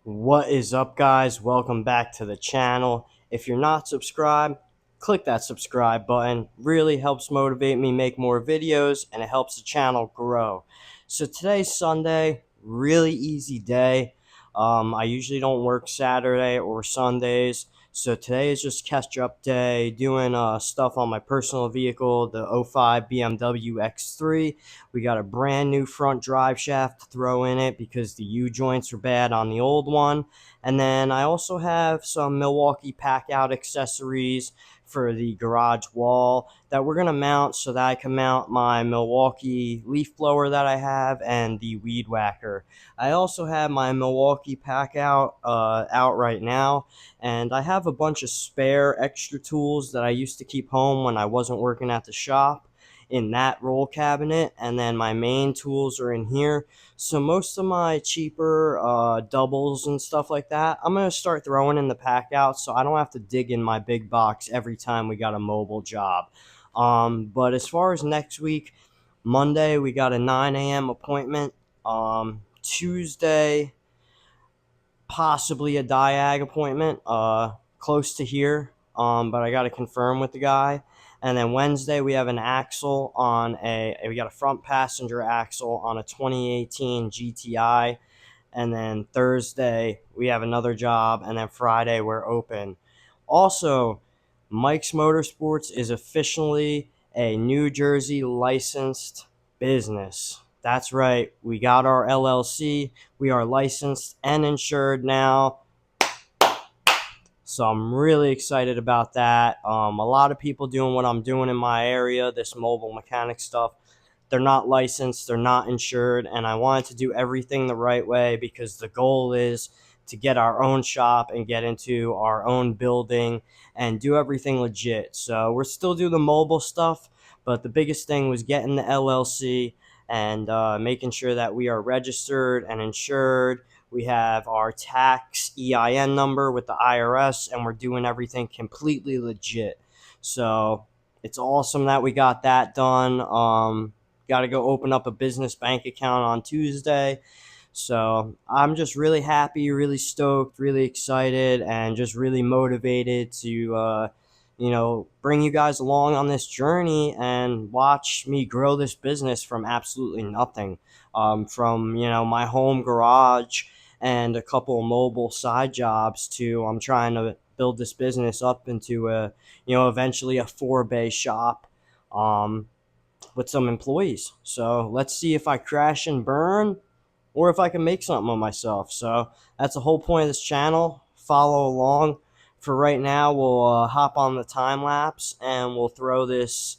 What is up, guys? Welcome back to the channel. If you're not subscribed, click that subscribe button. Really helps motivate me make more videos, and it helps the channel grow. So today's Sunday, really easy day. I usually don't work Saturday or Sundays, so today is just catch up day, doing stuff on my personal vehicle, the '05 BMW X3. We got a brand new front drive shaft to throw in it because the U-joints are bad on the old one. And then I also have some Milwaukee pack-out accessories for the garage wall that we're going to mount so that I can mount my Milwaukee leaf blower that I have and the weed whacker. I also have my Milwaukee pack-out out right now, and I have a bunch of spare extra tools that I used to keep home when I wasn't working at the shop in that roll cabinet, and then my main tools are in here. So most of my cheaper doubles and stuff like that, I'm going to start throwing in the pack out so I don't have to dig in my big box every time we got a mobile job. But as far as next week, Monday we got a 9 a.m. appointment. Tuesday, possibly a diag appointment close to here, but I got to confirm with the guy. And then Wednesday we have an axle on we got a front passenger axle on a 2018 GTI. And then Thursday we have another job, and then Friday we're open. Also, Mike's Motorsports is officially a New Jersey licensed business. That's right, we got our LLC. We are licensed and insured now. So I'm really excited about that. A lot of people doing what I'm doing in my area, this mobile mechanic stuff, they're not licensed, they're not insured, and I wanted to do everything the right way because the goal is to get our own shop and get into our own building and do everything legit. So we're still doing the mobile stuff, but the biggest thing was getting the LLC and making sure that we are registered and insured. We have our tax EIN number with the IRS, and we're doing everything completely legit. So it's awesome that we got that done. Got to go open up a business bank account on Tuesday. So I'm just really happy, really stoked, really excited, and just really motivated to, bring you guys along on this journey and watch me grow this business from absolutely nothing. From, my home garage and a couple of mobile side jobs to I'm trying to build this business up into eventually a 4-bay shop. With some employees. So let's see if I crash and burn or if I can make something of myself. So that's the whole point of this channel. Follow along. For right now, we'll hop on the time lapse and we'll throw this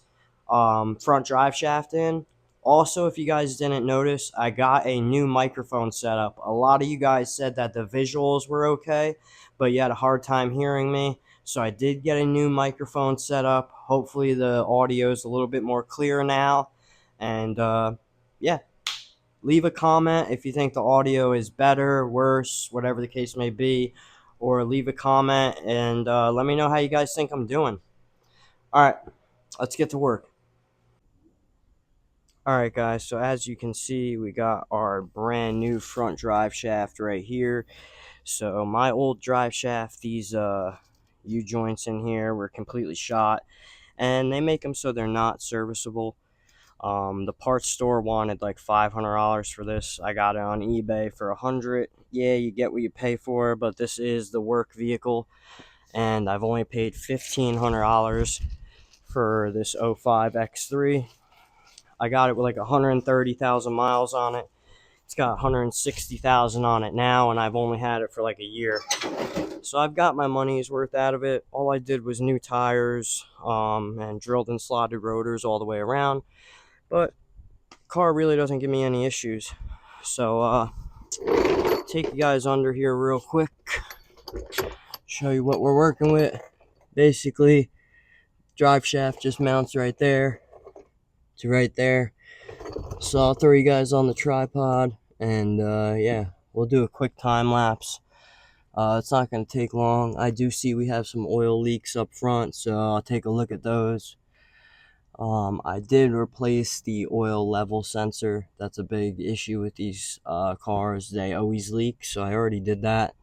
front drive shaft in. Also, if you guys didn't notice, I got a new microphone setup. A lot of you guys said that the visuals were okay, but you had a hard time hearing me. So I did get a new microphone set up. Hopefully the audio is a little bit more clear now. And yeah, leave a comment if you think the audio is better, worse, whatever the case may be. Or leave a comment and let me know how you guys think I'm doing. All right, let's get to work. All right, guys, so as you can see, we got our brand new front drive shaft right here. So my old drive shaft, these U-joints in here were completely shot, and they make them so they're not serviceable. The parts store wanted like $500 for this. I got it on eBay for $100. Yeah, you get what you pay for, but this is the work vehicle, and I've only paid $1,500 for this '05 X3. I got it with like 130,000 miles on it. It's got 160,000 on it now, and I've only had it for like a year. So I've got my money's worth out of it. All I did was new tires and drilled and slotted rotors all the way around. But the car really doesn't give me any issues. So take you guys under here real quick. Show you what we're working with. Basically, drive shaft just mounts right there to right there. So I'll throw you guys on the tripod, and yeah, we'll do a quick time lapse. It's not going to take long. I do see we have some oil leaks up front, so I'll take a look at those. I did replace the oil level sensor. That's a big issue with these cars. They always leak, so I already did that.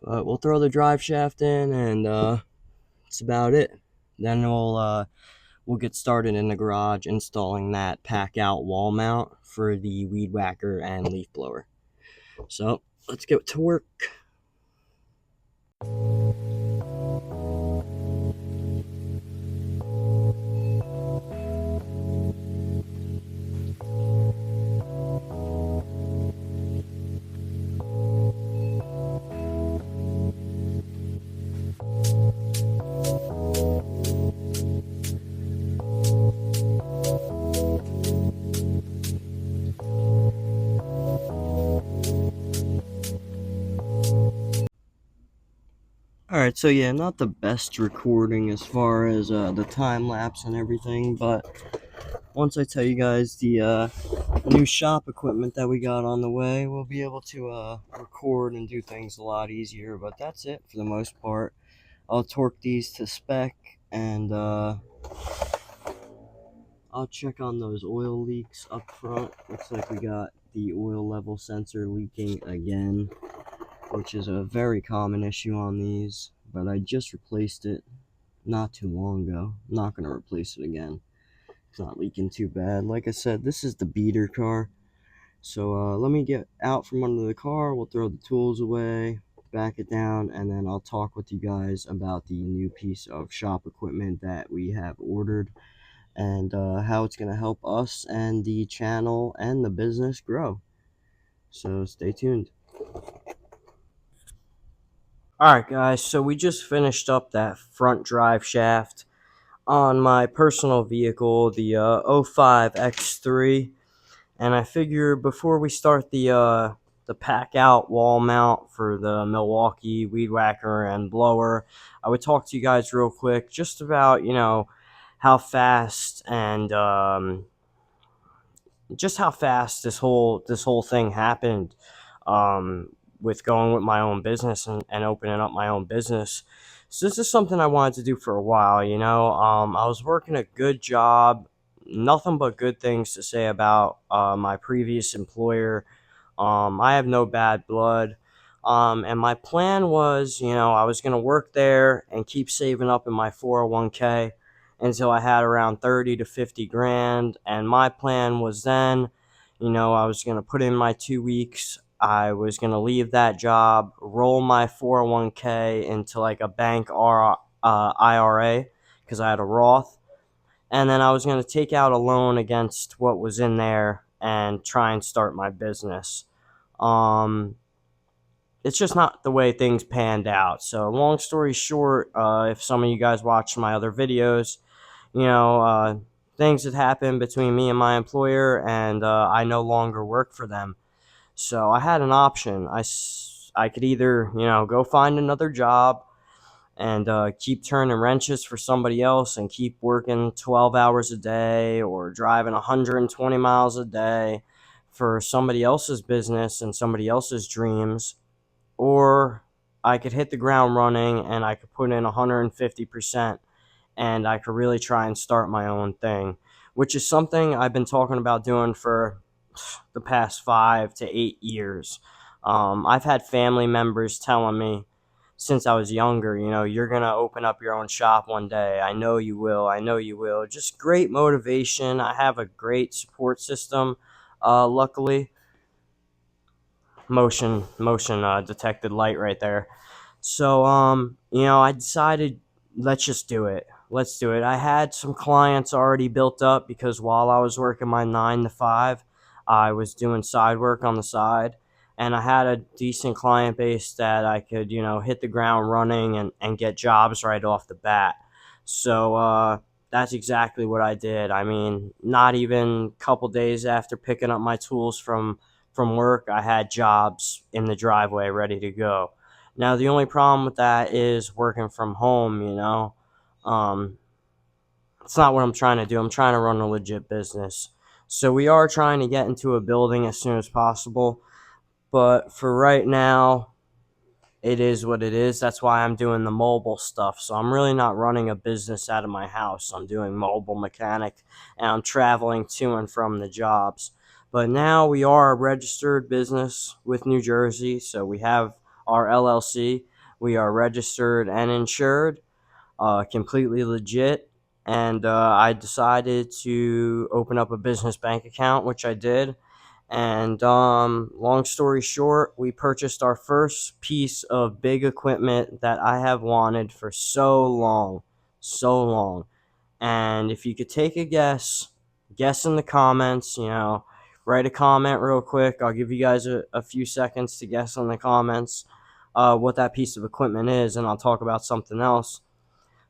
But we'll throw the drive shaft in, and that's about it. Then we'll get started in the garage installing that pack out wall mount for the weed whacker and leaf blower. So let's get to work. Alright, so yeah, not the best recording as far as the time lapse and everything, but once I tell you guys the new shop equipment that we got on the way, we'll be able to record and do things a lot easier. But that's it for the most part. I'll torque these to spec, and I'll check on those oil leaks up front. Looks like we got the oil level sensor leaking again, which is a very common issue on these, but I just replaced it not too long ago. I'm not going to replace it again. It's not leaking too bad. Like I said, this is the beater car. So let me get out from under the car. We'll throw the tools away, back it down, and then I'll talk with you guys about the new piece of shop equipment that we have ordered, and how it's going to help us and the channel and the business grow. So stay tuned. Alright guys, so we just finished up that front drive shaft on my personal vehicle, the 05 X3, and I figure before we start the pack out wall mount for the Milwaukee weed whacker and blower, I would talk to you guys real quick just about, how fast and just how fast this whole thing happened, um, with going with my own business and opening up my own business. So this is something I wanted to do for a while. I was working a good job, nothing but good things to say about my previous employer. I have no bad blood. And my plan was, I was going to work there and keep saving up in my 401k until I had around 30 to 50 grand. And my plan was then, I was going to put in my 2 weeks. I was going to leave that job, roll my 401k into like a bank or IRA because I had a Roth. And then I was going to take out a loan against what was in there and try and start my business. Um, it's just not the way things panned out. So, long story short, if some of you guys watched my other videos, you know, uh, things had happened between me and my employer, and I no longer work for them. So, I had an option. I could either, go find another job and keep turning wrenches for somebody else and keep working 12 hours a day or driving 120 miles a day for somebody else's business and somebody else's dreams, or I could hit the ground running and I could put in 150% and I could really try and start my own thing, which is something I've been talking about doing for the past 5 to 8 years. I've had family members telling me since I was younger, you're going to open up your own shop one day. I know you will. I know you will. Just great motivation. I have a great support system, luckily. Motion detected light right there. So I decided, let's just do it. Let's do it. I had some clients already built up because while I was working my 9 to 5, I was doing side work on the side, and I had a decent client base that I could, hit the ground running and get jobs right off the bat. So that's exactly what I did. I mean, not even a couple days after picking up my tools from work, I had jobs in the driveway ready to go. Now, the only problem with that is working from home. Um, it's not what I'm trying to do. I'm trying to run a legit business. So we are trying to get into a building as soon as possible. But for right now, it is what it is. That's why I'm doing the mobile stuff. So I'm really not running a business out of my house. I'm doing mobile mechanic, and I'm traveling to and from the jobs. But now we are a registered business with New Jersey. So we have our LLC. We are registered and insured, completely legit. And I decided to open up a business bank account, which I did. And long story short, we purchased our first piece of big equipment that I have wanted for so long, so long. And if you could take a guess in the comments, write a comment real quick. I'll give you guys a few seconds to guess in the comments what that piece of equipment is, and I'll talk about something else.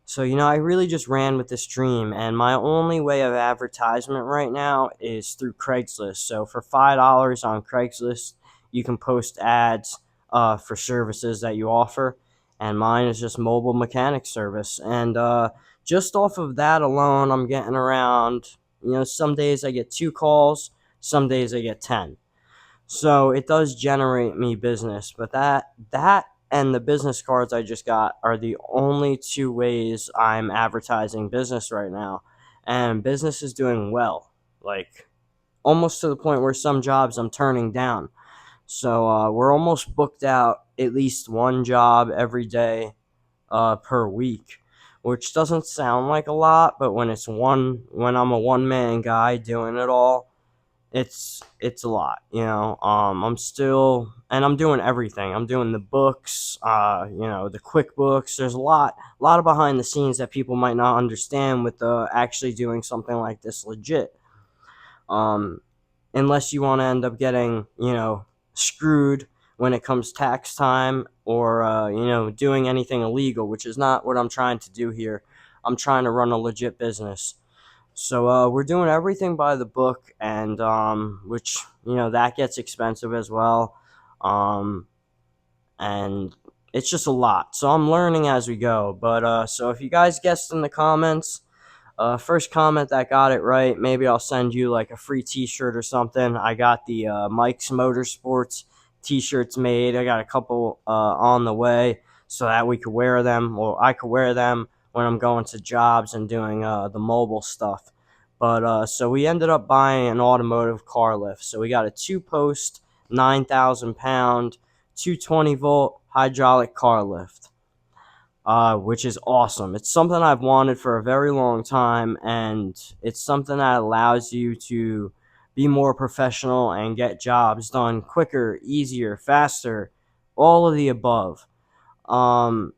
So, I really just ran with this dream, and my only way of advertisement right now is through Craigslist. So, for $5 on Craigslist, you can post ads for services that you offer, and mine is just mobile mechanic service. And just off of that alone, I'm getting around, some days I get 2 calls, some days I get 10. So it does generate me business, but that and the business cards I just got are the only two ways I'm advertising business right now. And business is doing well. Like almost to the point where some jobs I'm turning down. So we're almost booked out at least one job every day per week, which doesn't sound like a lot, but when I'm a one man guy doing it all, it's a lot. I'm doing everything. I'm doing the books, the QuickBooks. There's a lot of behind the scenes that people might not understand with actually doing something like this legit. um Unless you want to end up getting screwed when it comes tax time, or doing anything illegal, which is not what I'm trying to do here. I'm trying to run a legit business. So we're doing everything by the book, and which that gets expensive as well, and it's just a lot. So I'm learning as we go. But so if you guys guessed in the comments, first comment that got it right, maybe I'll send you like a free T-shirt or something. I got the Mike's Motorsports T-shirts made. I got a couple on the way so that we could wear them. Well, I could wear them when I'm going to jobs and doing the mobile stuff. But so we ended up buying an automotive car lift. So we got a 2-post, 9,000-pound, 220-volt hydraulic car lift. Which is awesome. It's something I've wanted for a very long time, and it's something that allows you to be more professional and get jobs done quicker, easier, faster, all of the above. Um,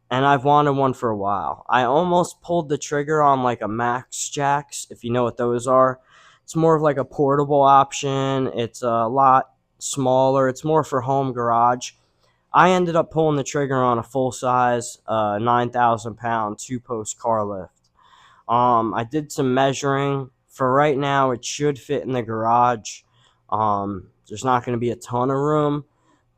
and I've wanted one for a while. I almost pulled the trigger on like a Max Jacks, if you know what those are. It's more of like a portable option. It's a lot smaller. It's more for home garage. I ended up pulling the trigger on a full-size 9,000-pound 2-post car lift. I did some measuring. For right now, it should fit in the garage. There's not going to be a ton of room,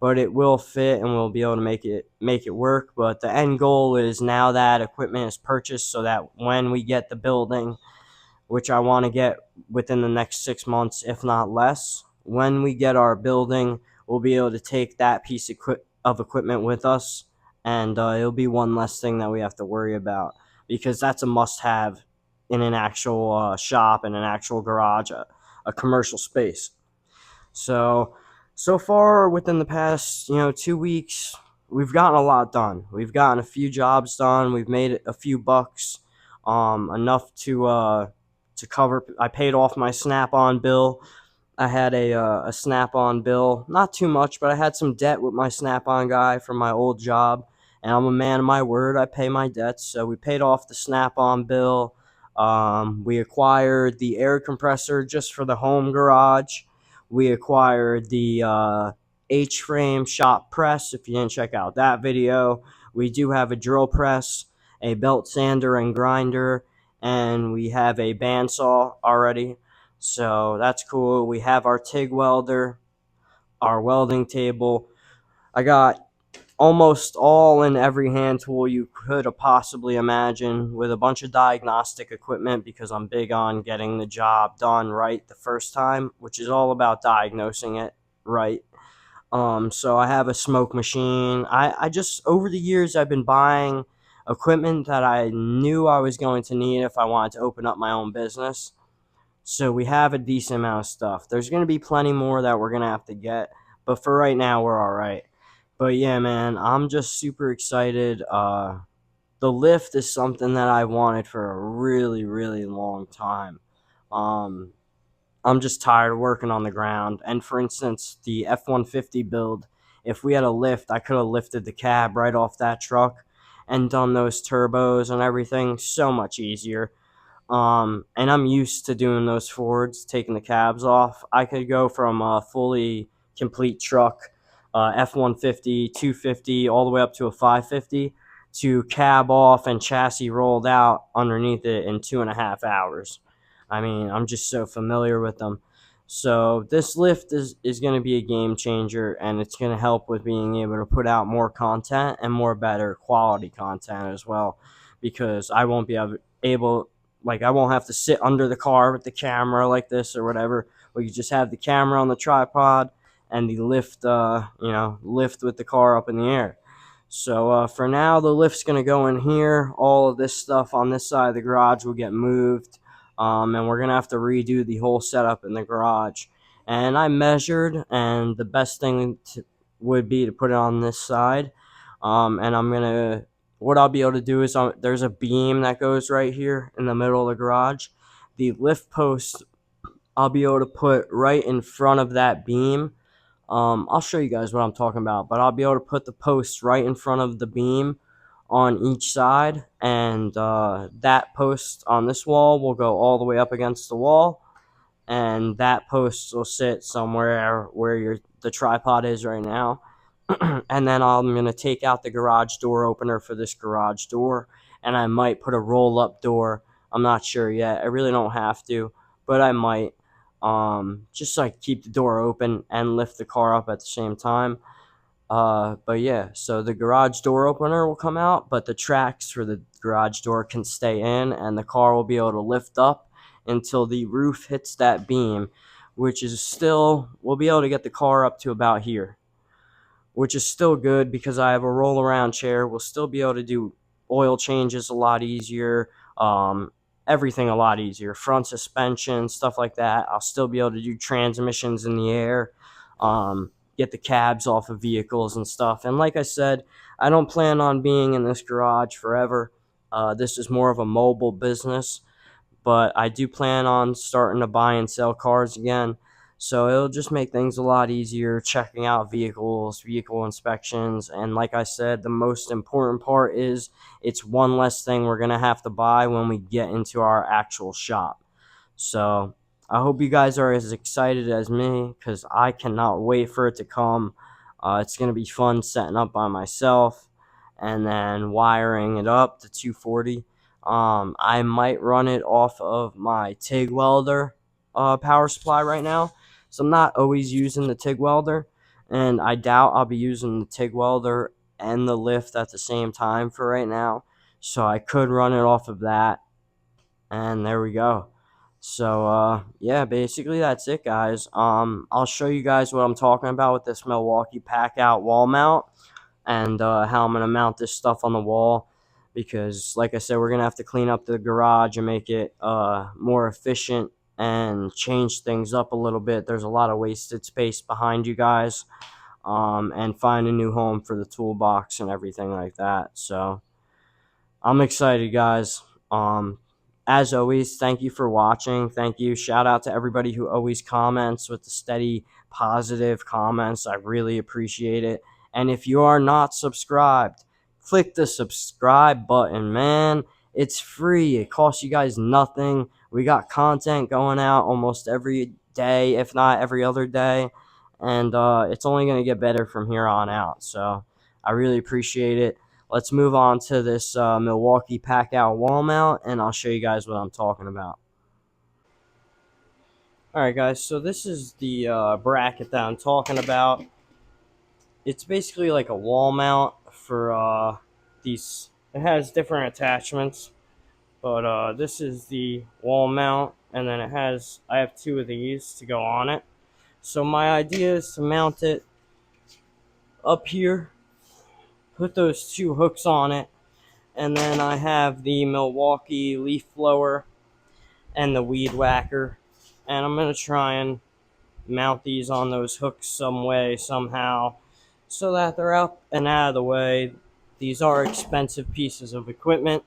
but it will fit, and we'll be able to make it work. But the end goal is, now that equipment is purchased, so that when we get the building, which I want to get within the next 6 months, if not less, when we get our building, we'll be able to take that piece of equipment with us, and it'll be one less thing that we have to worry about, because that's a must-have in an actual shop, in an actual garage, a commercial space. So far within the past 2 weeks, we've gotten a lot done. We've gotten a few jobs done. We've made a few bucks, enough to cover. I paid off my Snap-on bill. I had a Snap-on bill, not too much, but I had some debt with my Snap-on guy from my old job, and I'm a man of my word. I pay my debts, so we paid off the Snap-on bill. We acquired the air compressor just for the home garage. We acquired the H-frame shop press. If you didn't check out that video, we do have a drill press, a belt sander and grinder, and we have a bandsaw already. So that's cool. We have our TIG welder, our welding table. I got almost all and every hand tool you could have possibly imagine, with a bunch of diagnostic equipment, because I'm big on getting the job done right the first time, which is all about diagnosing it right. So I have a smoke machine. I just, over the years, I've been buying equipment that I knew I was going to need if I wanted to open up my own business. So we have a decent amount of stuff. There's going to be plenty more that we're going to have to get, but for right now, we're all right. But yeah, man, I'm just super excited. The lift is something that I wanted for a really, really long time. Um, I'm just tired of working on the ground. And for instance, the F-150 build, if we had a lift, I could have lifted the cab right off that truck and done those turbos and everything so much easier. And I'm used to doing those Fords, taking the cabs off. I could go from a fully complete truck, F-150, 250, all the way up to a 550, to cab off and chassis rolled out underneath it in 2.5 hours. I mean, I'm just so familiar with them. So this lift is going to be a game changer, and it's going to help with being able to put out more content and more better quality content as well, because I won't be able like, I won't have to sit under the car with the camera like this or whatever. We could just have the camera on the tripod and the lift, lift with the car up in the air. So for now, the lift's going to go in here. All of this stuff on this side of the garage will get moved. And we're going to have to redo the whole setup in the garage. And I measured, and the best thing would be to put it on this side. And what I'll be able to do is, there's a beam that goes right here in the middle of the garage. The lift post, I'll be able to put right in front of that beam. I'll show you guys what I'm talking about, but I'll be able to put the posts right in front of the beam on each side, and that post on this wall will go all the way up against the wall, and that post will sit somewhere where the tripod is right now. And then I'm going to take out the garage door opener for this garage door, and I might put a roll-up door. I'm not sure yet. I really don't have to, but I might. Just like keep the door open and lift the car up at the same time. But yeah, so the garage door opener will come out, but the tracks for the garage door can stay in, and the car will be able to lift up until the roof hits that beam, which is still, we'll be able to get the car up to about here, which is still good because I have a roll around chair. We'll still be able to do oil changes a lot easier, everything a lot easier, front suspension, stuff like that. I'll still be able to do transmissions in the air, get the cabs off of vehicles and stuff. And like I said, I don't plan on being in this garage forever. This is more of a mobile business, but I do plan on starting to buy and sell cars again. So it'll just make things a lot easier checking out vehicles, vehicle inspections, and like I said, the most important part is it's one less thing we're going to have to buy when we get into our actual shop. So I hope you guys are as excited as me, because I cannot wait for it to come. It's going to be fun setting up by myself and then wiring it up to 240. I might run it off of my TIG welder power supply right now. So I'm not always using the TIG welder, and I doubt I'll be using the TIG welder and the lift at the same time for right now. So I could run it off of that, and there we go. So yeah, basically that's it, guys. I'll show you guys what I'm talking about with this Milwaukee pack out wall mount, and how I'm going to mount this stuff on the wall, because like I said, we're going to have to clean up the garage and make it more efficient and change things up a little bit. There's a lot of wasted space behind you guys, and find a new home for the toolbox and everything like that. So I'm excited, guys. As always, thank you for watching. Thank you. Shout out to everybody who always comments with the steady positive comments. I really appreciate it. And if you are not subscribed, click the subscribe button, man. It's free. It costs you guys nothing. We got content going out almost every day, if not every other day. And it's only going to get better from here on out. So I really appreciate it. Let's move on to this Milwaukee pack out wall mount, and I'll show you guys what I'm talking about. Alright guys, so this is the bracket that I'm talking about. It's basically like a wall mount for these. It has different attachments, but this is the wall mount, and then I have two of these to go on it. So my idea is to mount it up here, put those 2 hooks on it, and then I have the Milwaukee leaf blower and the weed whacker, and I'm going to try and mount these on those hooks some way, somehow, so that they're up and out of the way. These are expensive pieces of equipment,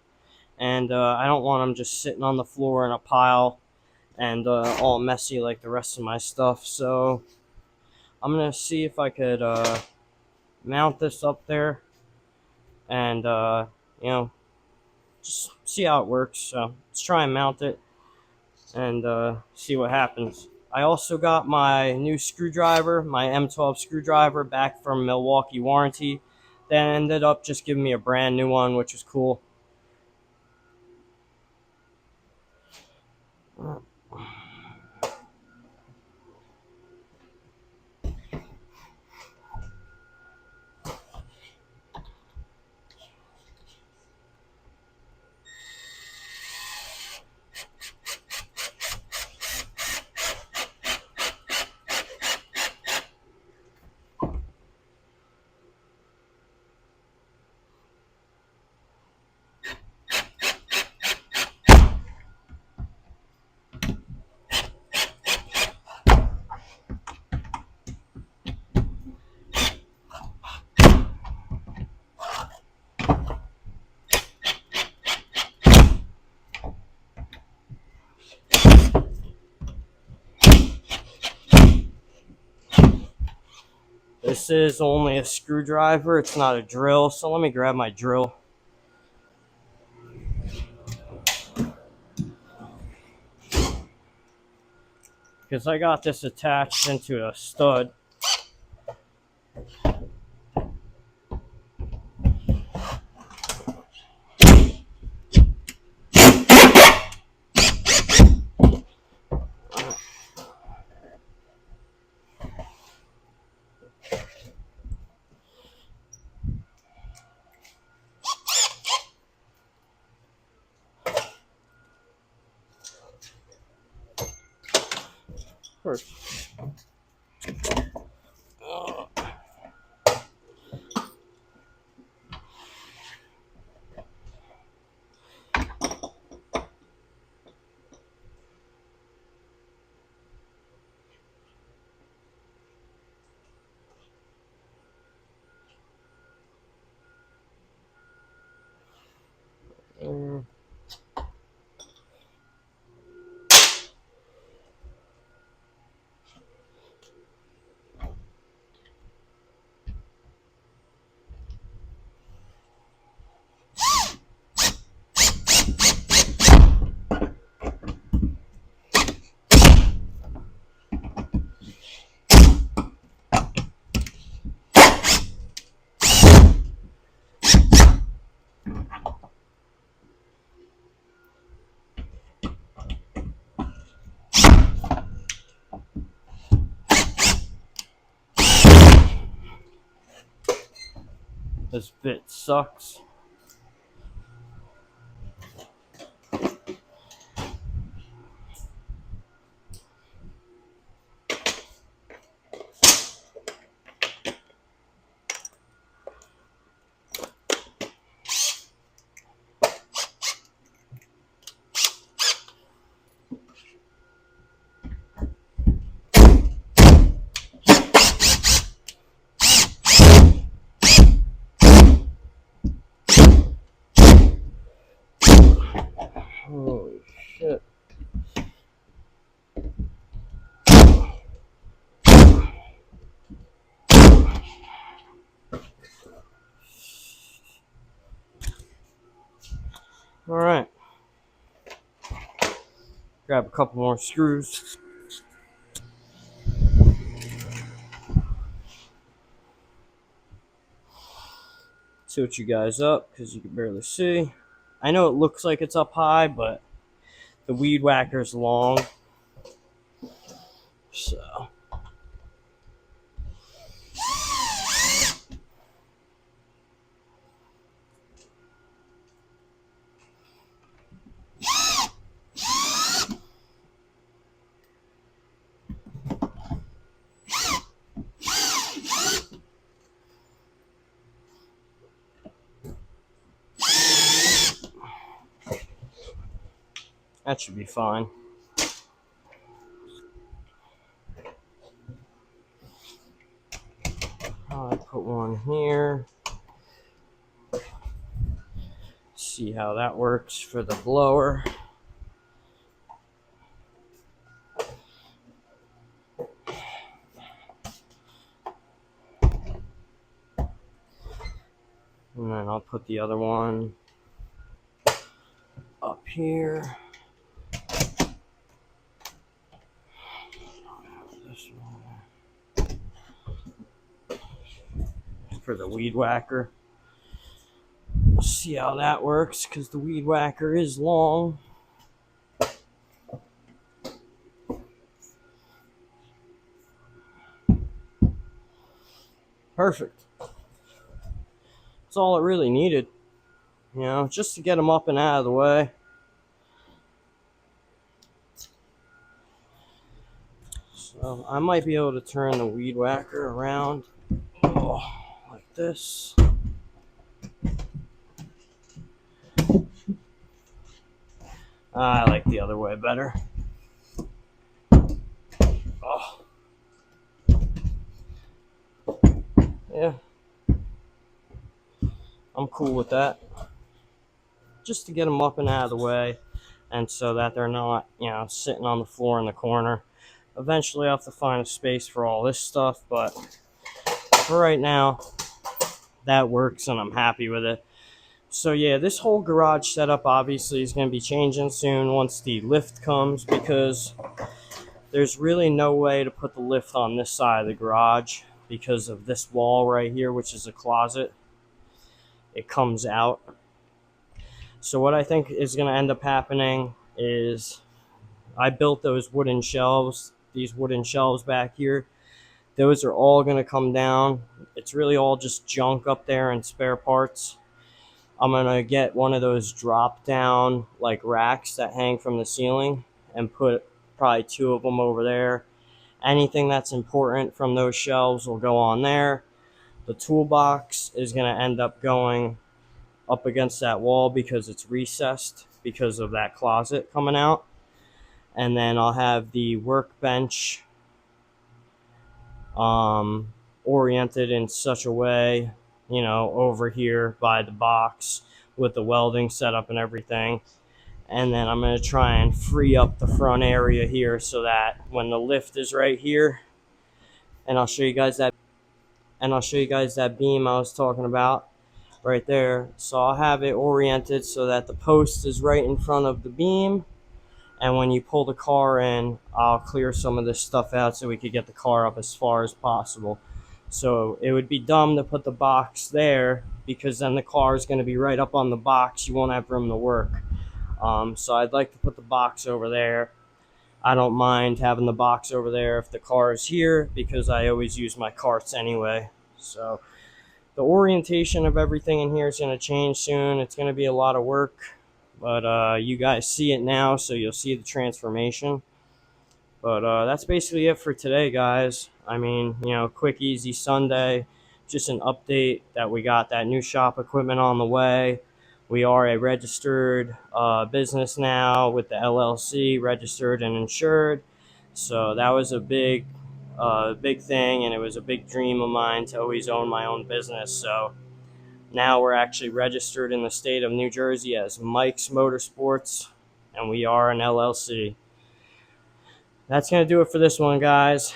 and I don't want them just sitting on the floor in a pile and all messy like the rest of my stuff. So I'm going to see if I could mount this up there and, you know, just see how it works. So let's try and mount it and see what happens. I also got my new screwdriver, my M12 screwdriver, back from Milwaukee warranty. They ended up just giving me a brand new one, which was cool. This is only a screwdriver, it's not a drill, so let me grab my drill. Because I got this attached into a stud. First. This bit sucks. Holy shit. Alright. Grab a couple more screws. Tilt you guys up because you can barely see. I know it looks like it's up high, but the weed whacker's long. So. That should be fine. I'll put one here. See how that works for the blower. And then I'll put the other one up here. This one for the weed whacker. We'll see how that works because the weed whacker is long. Perfect. That's all it really needed, you know, just to get them up and out of the way. So I might be able to turn the weed whacker around like this. I like the other way better. Oh. Yeah. I'm cool with that. Just to get them up and out of the way, and so that they're not, you know, sitting on the floor in the corner. Eventually I'll have to find a space for all this stuff, but for right now, that works and I'm happy with it. So yeah, this whole garage setup obviously is going to be changing soon once the lift comes, because there's really no way to put the lift on this side of the garage because of this wall right here, which is a closet. It comes out. So what I think is going to end up happening is I built those wooden shelves, these wooden shelves back here. Those are all going to come down. It's really all just junk up there and spare parts. I'm going to get one of those drop down like racks that hang from the ceiling and put probably 2 of them over there. Anything that's important from those shelves will go on there. The toolbox is going to end up going up against that wall because it's recessed because of that closet coming out. And then I'll have the workbench oriented in such a way, you know, over here by the box with the welding setup and everything. And then I'm going to try and free up the front area here so that when the lift is right here, and I'll show you guys that beam I was talking about right there. So I'll have it oriented so that the post is right in front of the beam. And when you pull the car in, I'll clear some of this stuff out so we could get the car up as far as possible. So it would be dumb to put the box there because then the car is going to be right up on the box. You won't have room to work. So I'd like to put the box over there. I don't mind having the box over there if the car is here because I always use my carts anyway. So the orientation of everything in here is going to change soon. It's going to be a lot of work. But you guys see it now, so you'll see the transformation. But that's basically it for today, guys. I mean, you know, quick, easy Sunday. Just an update that we got that new shop equipment on the way. We are a registered business now with the LLC, registered and insured. So that was a big thing, and it was a big dream of mine to always own my own business. So now we're actually registered in the state of New Jersey as Mike's Motorsports, and we are an LLC. That's going to do it for this one, guys.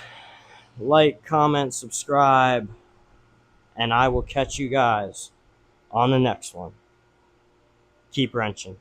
Like, comment, subscribe, and I will catch you guys on the next one. Keep wrenching.